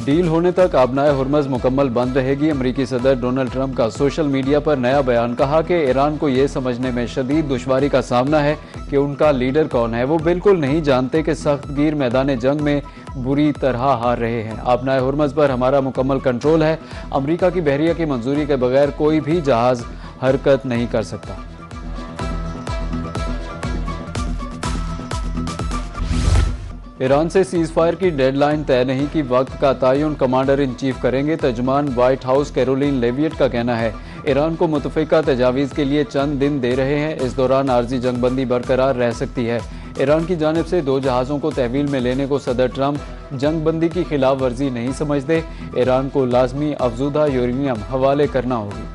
Deal होने तक आबनाए हुर्मज़ मुकम्मल बंद रहेगी। अमरीकी सदर डोनाल्ड ट्रंप का सोशल मीडिया पर नया बयान। कहा कि ईरान को ये समझने में शदीद दुश्वारी का सामना है कि उनका लीडर कौन है। वो बिल्कुल नहीं जानते कि सख्तगीर मैदान जंग में बुरी तरह हार रहे हैं। आबनाए हुर्मज़ पर हमारा मुकम्मल कंट्रोल है। अमरीका की बहरिया की मंजूरी के बगैर कोई भी जहाज़ हरकत नहीं कर सकता। ईरान से सीज़ फायर की डेडलाइन तय नहीं की, वक्त का तयन कमांडर इन चीफ करेंगे। तर्जुमान व्हाइट हाउस कैरोलिन लेविएट का कहना है ईरान को मुतफ़िका तजावीज़ के लिए चंद दिन दे रहे हैं। इस दौरान आर्जी जंगबंदी बरकरार रह सकती है। ईरान की जानिब से 2 जहाज़ों को तहवील में लेने को सदर ट्रंप जंगबंदी की खिलाफ वर्जी नहीं समझते। ईरान को लाजमी अफजुदा यूरेनियम हवाले करना होगी।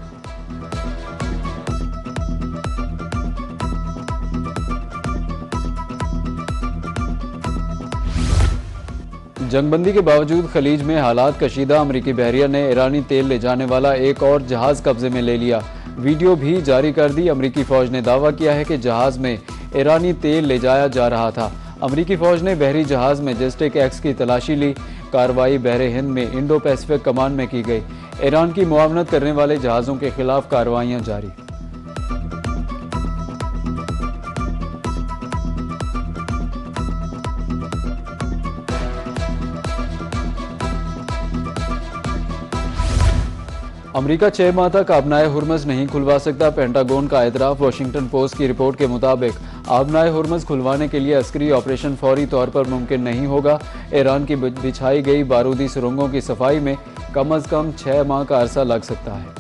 जंगबंदी के बावजूद खलीज में हालात कशीदा। अमरीकी बहरिया ने ईरानी तेल ले जाने वाला एक और जहाज़ कब्जे में ले लिया। वीडियो भी जारी कर दी। अमरीकी फ़ौज ने दावा किया है कि जहाज़ में ईरानी तेल ले जाया जा रहा था। अमरीकी फ़ौज ने बहरी जहाज़ मैजेस्टिक एक्स की तलाशी ली। कार्रवाई बहरे हिंद में इंडो पैसिफिक कमान में की गई। ईरान की मुआवनत करने वाले जहाज़ों के खिलाफ कार्रवाइयाँ जारी। अमरीका 6 माह तक आबनाए हुर्मज़ नहीं खुलवा सकता। पेंटागन का एतराफ़। वाशिंगटन पोस्ट की रिपोर्ट के मुताबिक आबनाए हुर्मज़ खुलवाने के लिए अस्करी ऑपरेशन फौरी तौर पर मुमकिन नहीं होगा। ईरान की बिछाई गई बारूदी सुरंगों की सफाई में कम अज़ कम 6 माह का अरसा लग सकता है।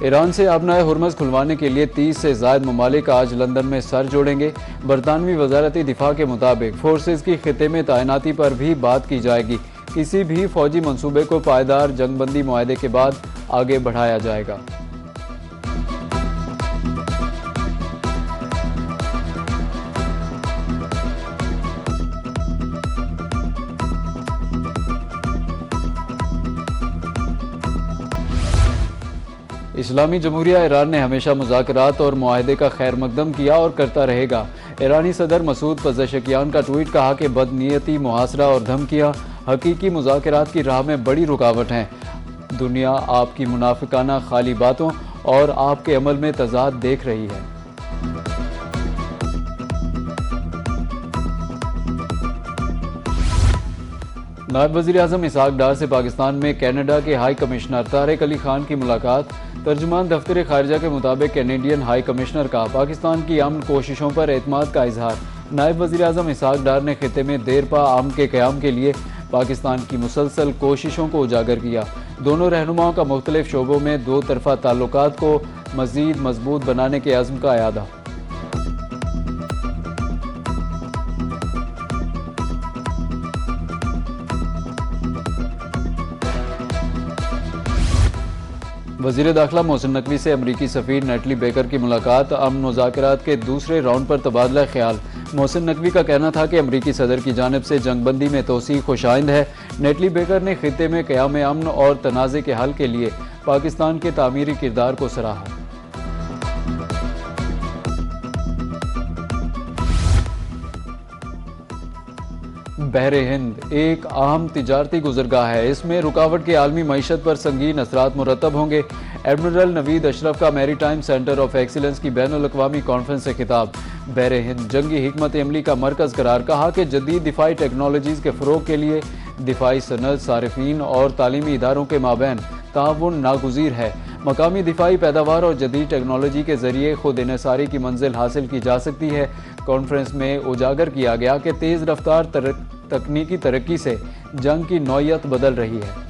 ईरान से आबनाए हुर्मज़ खुलवाने के लिए 30 से ज़ायद ममालिक आज लंदन में सर जोड़ेंगे। बरतानवी वजारती दिफा के मुताबिक फोर्सेज की खिते में तैनाती पर भी बात की जाएगी। किसी भी फौजी मंसूबे को पायदार जंगबंदी मुआहदे के बाद आगे बढ़ाया जाएगा। इस्लामी जमहूरिया ईरान ने हमेशा मुज़ाकरात और मुआहदे का खैर मकदम किया और करता रहेगा। ईरानी सदर मसूद पज़ेशकियान का ट्वीट। कहा कि बदनीयती, मुहासरा और धमकियाँ हकीकी मुज़ाकरात की राह में बड़ी रुकावट हैं। दुनिया आपकी मुनाफिकाना खाली बातों और आपके अमल में तज़ाद देख रही है। नायब वज़ीर आज़म इसहाक डार से पाकिस्तान में कनाडा के हाई कमिश्नर तारिक अली खान की मुलाकात। तर्जुमान दफ्तर खारिजा के मुताबिक कैनेडियन हाई कमिश्नर का पाकिस्तान की अमन कोशिशों पर एतमाद का इजहार। नायब वज़ीर आज़म इसहाक डार ने खिते में देरपा अमन के क़याम के लिए पाकिस्तान की मुसलसल कोशिशों को उजागर किया। दोनों रहनुमाओं का मुख्तलिफ शोबों में 2 तरफ़ा ताल्लुकात को मज़ीद मजबूत बनाने के अज़्म का अयादा। वज़ीर दाखिला मोहसिन नकवी से अमरीकी सफ़ीर नेटली बेकर की मुलाकात। अमन मुज़ाकरात के दूसरे राउंड पर तबादला ख्याल। मोहसिन नकवी का कहना था कि अमरीकी सदर की जानिब से जंगबंदी में तोसी खुशाइंद है। नेटली बेकर ने खिते में क़याम अमन और तनाज़े के हल के लिए पाकिस्तान के तामीरी किरदार को सराहा। बहरे हिंद एक अहम तिजारती गुजरगाह है। इसमें रुकावट के आलमी मईशत पर संगीन असरात मुरतब होंगे। एडमिरल नवीद अशरफ का maritime centre of excellence की बैनुल अक़वामी कॉन्फ्रेंस से खिताब। बहरे हिंद जंगी हिकमत अमली का मरकज़ करार। कहा कि जदीद दिफाई टेक्नोलॉजीज़ के फ़रोग के लिए दिफाई सनद, सारिफीन और तालीमी इदारों के माबैन ताउन नागुज़ीर है। मकामी दिफाई पैदावार और जदीद टेक्नोलॉजी के ज़रिए खुद इन्हिसारी की मंजिल हासिल की जा सकती है। कॉन्फ्रेंस में उजागर किया गया कि तेज़ रफ्तार तकनीकी तरक्की से जंग की नौयत बदल रही है।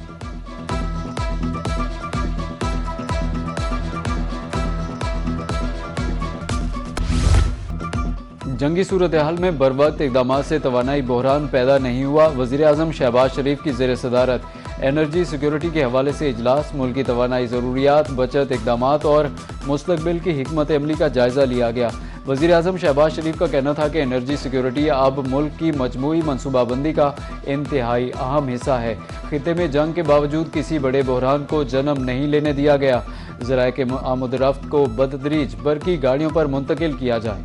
जंगी सूरत हाल में बरवक्त इक़दाम से तवानाई बहरान पैदा नहीं हुआ। वज़ीर आज़म शहबाज शरीफ की ज़ेर सदारत एनर्जी सिक्योरिटी के हवाले से इजलास। मुल्की तवानाई ज़रूरियात, बचत इक़दामात और मुस्तक़बिल की हिकमत अमली का जायज़ा लिया गया। वज़ीर आज़म शहबाज शरीफ का कहना था कि एनर्जी सिक्योरिटी अब मुल्क की मजमूई मनसूबाबंदी का इंतहाई अहम हिस्सा है। खिते में जंग के बावजूद किसी बड़े बहरान को जन्म नहीं लेने दिया गया। ज़राए के आमद-ओ-रफ्त को बतदरीज बरकी गाड़ियों पर मुंतकिल किया जाए।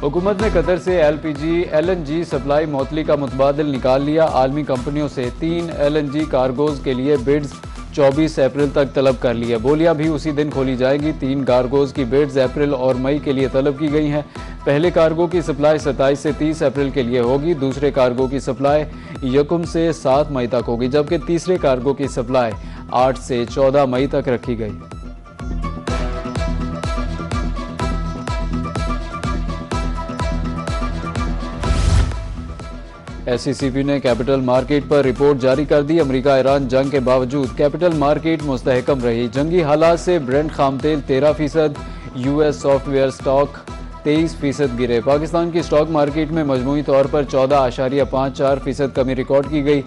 हुकूमत ने कतर से LNG सप्लाई मुअत्तली का मुतबादिल निकाल लिया। आलमी कंपनियों से 3 LNG कार्गोज के लिए बिड्स 24 अप्रैल तक तलब कर लिया। बोलियां भी उसी दिन खोली जाएगी। 3 कार्गोज की बिड्स अप्रैल और मई के लिए तलब की गई हैं। पहले कार्गो की सप्लाई 27 से 30 अप्रैल के लिए होगी। दूसरे कार्गो की सप्लाई 1 से 7 मई तक होगी, जबकि तीसरे कार्गो की सप्लाई 8 से 14 मई तक रखी गई। SECP ने कैपिटल मार्केट पर रिपोर्ट जारी कर दी। अमेरिका ईरान जंग के बावजूद कैपिटल मार्केट मुस्तहकम रही। जंगी हालात से ब्रेंट खाम तेल 13%, US सॉफ्टवेयर स्टॉक 23% गिरे। पाकिस्तान की स्टॉक मार्केट में मजमूई तौर पर 14.54% कमी रिकॉर्ड की गई।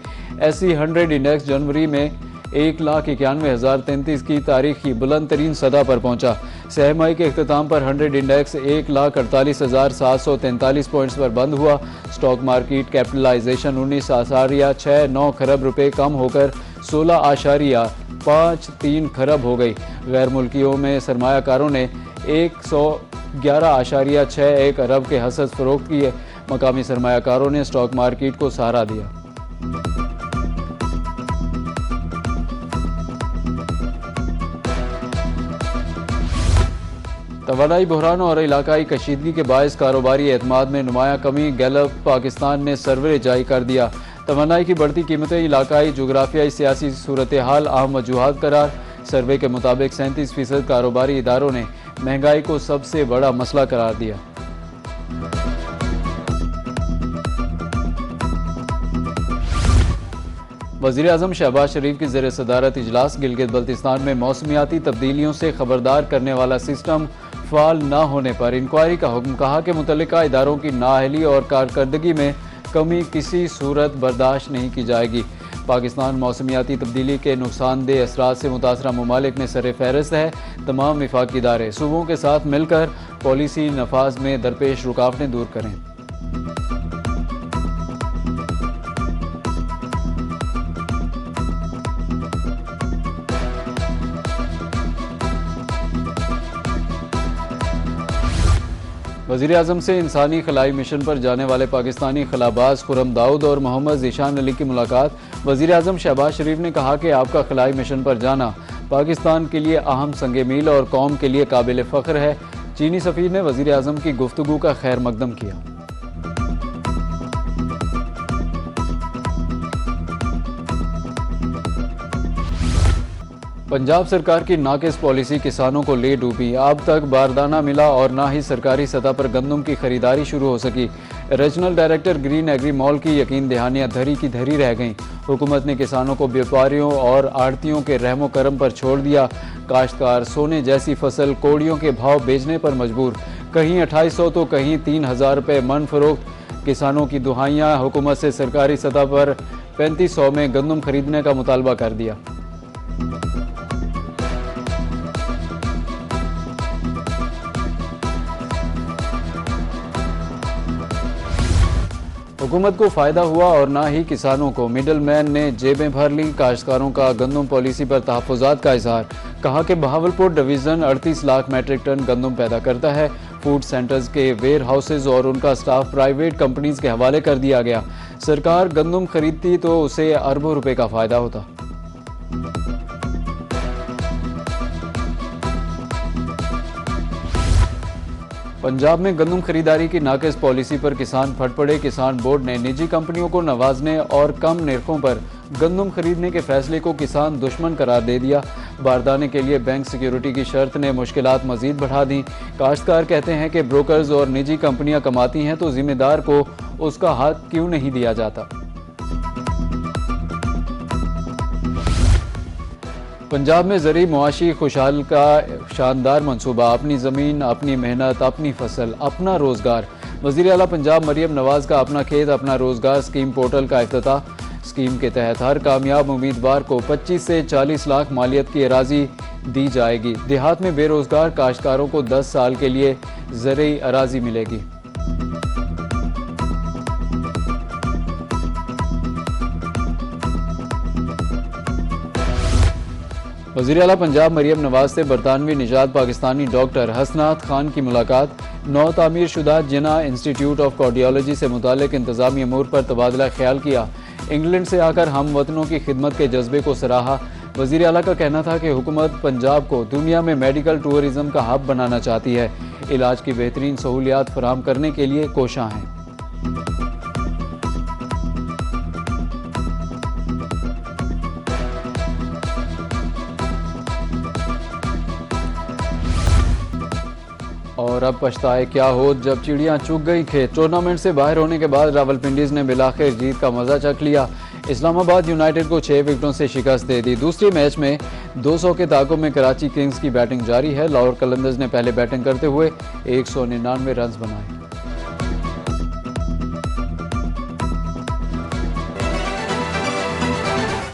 SE 100 इंडेक्स जनवरी में 1,91,033 की तारीखी बुलंद तरीन सतह पर पहुंचा। सहमाई के अख्ताम पर 100 इंडेक्स 1,48,743 पॉइंट्स पर बंद हुआ। स्टॉक मार्केट कैपिटलाइजेशन 19.69 खरब रुपए कम होकर 16.53 खरब हो गई। गैर मुल्कियों में सरमायाकारों ने 111.61 अरब के हसद फरोख्त किए। मकामी सरमायाकारों ने स्टॉक मार्केट को सहारा दिया। तवानाई बहरान और इलाकाई कशीदगी के बायस कारोबारी एतमाद में नुमाया कमी। गैलप पाकिस्तान ने सर्वे जारी कर दिया। तवानाई की बढ़ती कीमतें, इलाकाई जोग्राफियाई सियासी सूरत हाल अहम वजूहात करार। सर्वे के मुताबिक 37% कारोबारी इदारों ने महंगाई को सबसे बड़ा मसला करार दिया। वज़ीर-ए-आज़म शहबाज शरीफ की ज़ेर सदारत इजलास। गिलगित बल्तिस्तान में मौसमियाती तब्दीलियों से खबरदार करने वाला सिस्टम फ़ाल न होने पर इंक्वायरी का हुक्म। कहा कि मुतल्लिका इदारों की नाअहली और कारकर्दगी में कमी किसी सूरत बर्दाश्त नहीं की जाएगी। पाकिस्तान मौसमियाती तब्दीली के नुकसानदेह असरात से मुतासरा ममालिक में सर फहरिस्त है। तमाम विफाकी इदारे सूबों के साथ मिलकर पॉलिसी नफाज में दरपेश रुकावटें दूर करें। वज़ीर-ए-आज़म से इंसानी खलाई मिशन पर जाने वाले पाकिस्तानी खलाबाज खुर्रम दाऊद और मोहम्मद ज़ीशान अली की मुलाकात। वज़ीर-ए-आज़म शहबाज शरीफ ने कहा कि आपका खलाई मिशन पर जाना पाकिस्तान के लिए अहम संगे मील और कौम के लिए काबिल फ़ख्र है। चीनी सफ़ीर ने वज़ीर-ए-आज़म की गुफ्तगू का खैर मकदम किया। पंजाब सरकार की नाकिस पॉलिसी किसानों को ले डूबी। अब तक बारदाना मिला और ना ही सरकारी सतह पर गंदम की खरीदारी शुरू हो सकी। Regional director green agri mall की यकीन दहानियां धरी की धरी रह गईं। हुकूमत ने किसानों को व्यापारियों और आड़तियों के रहमो करम पर छोड़ दिया। काश्तकार सोने जैसी फसल कोड़ियों के भाव बेचने पर मजबूर। कहीं 2800 तो कहीं 3000 रुपये मन फरोख्त। किसानों की दुहाइयाँ। हुकूमत से सरकारी सतह पर 3500 में गंदम खरीदने का मुतालबा कर दिया। हुकूमत को फ़ायदा हुआ और ना ही किसानों को। मिडल मैन ने जेबें भर ली। काश्तकारों का गंदम पॉलिसी पर तहफ़्फ़ुज़ात का इज़हार। कहा कि Bahawalpur division 38 lakh metric ton गंदम पैदा करता है। फूड सेंटर्स के वेयर हाउसेज और उनका स्टाफ प्राइवेट कंपनीज के हवाले कर दिया गया। सरकार गंदम खरीदती तो उसे अरबों रुपए का फ़ायदा होता। पंजाब में गंदम खरीदारी की नाकिस पॉलिसी पर किसान फट पड़े। किसान बोर्ड ने निजी कंपनियों को नवाजने और कम निर्खों पर गंदम खरीदने के फैसले को किसान दुश्मन करार दे दिया। बारदाने के लिए बैंक सिक्योरिटी की शर्त ने मुश्किलात मजीद बढ़ा दी। काश्तकार कहते हैं कि ब्रोकर्स और निजी कंपनियां कमाती हैं तो जिम्मेदार को उसका हक क्यों नहीं दिया जाता। पंजाब में ज़री मुआशी खुशहाल का शानदार मंसूबा। अपनी ज़मीन, अपनी मेहनत, अपनी फसल, अपना रोज़गार। वज़ीर आला पंजाब मरियम नवाज का अपना खेत अपना रोज़गार स्कीम पोर्टल का इफ्तिताह। स्कीम के तहत हर कामयाब उम्मीदवार को 25 से 40 लाख मालियत की अराजी दी जाएगी। देहात में बेरोज़गार काश्तकारों को 10 साल के लिए ज़रई अराजी मिलेगी। वज़ीर आला पंजाब मरियम नवाज से बरतानवी निजात पाकिस्तानी डॉक्टर हसनात खान की मुलाकात। नौ तामीर शुदा जिना इंस्टीट्यूट ऑफ कार्डियोलॉजी से मुतालिक इंतजामी अमूर पर तबादला ख्याल किया। इंग्लैंड से आकर हम वतनों की खिदमत के जज्बे को सराहा। वज़ीर आला का कहना था कि हुकूमत पंजाब को दुनिया में मेडिकल टूरिज्म का हब बनाना चाहती है। इलाज की बेहतरीन सहूलियात फराहम करने के लिए कोशां हैं। और अब पछताए क्या हो जब चिड़ियां चुग गई खेत। टूर्नामेंट से बाहर होने के बाद रावलपिंडीज ने बिलाखिर जीत का मजा चख लिया। इस्लामाबाद यूनाइटेड को 6 विकेटों से शिकस्त दे दी। दूसरे मैच में 200 के ताकों में कराची किंग्स की बैटिंग जारी है। लाहौर कलंदर्स ने पहले बैटिंग करते हुए 199 रन बनाए।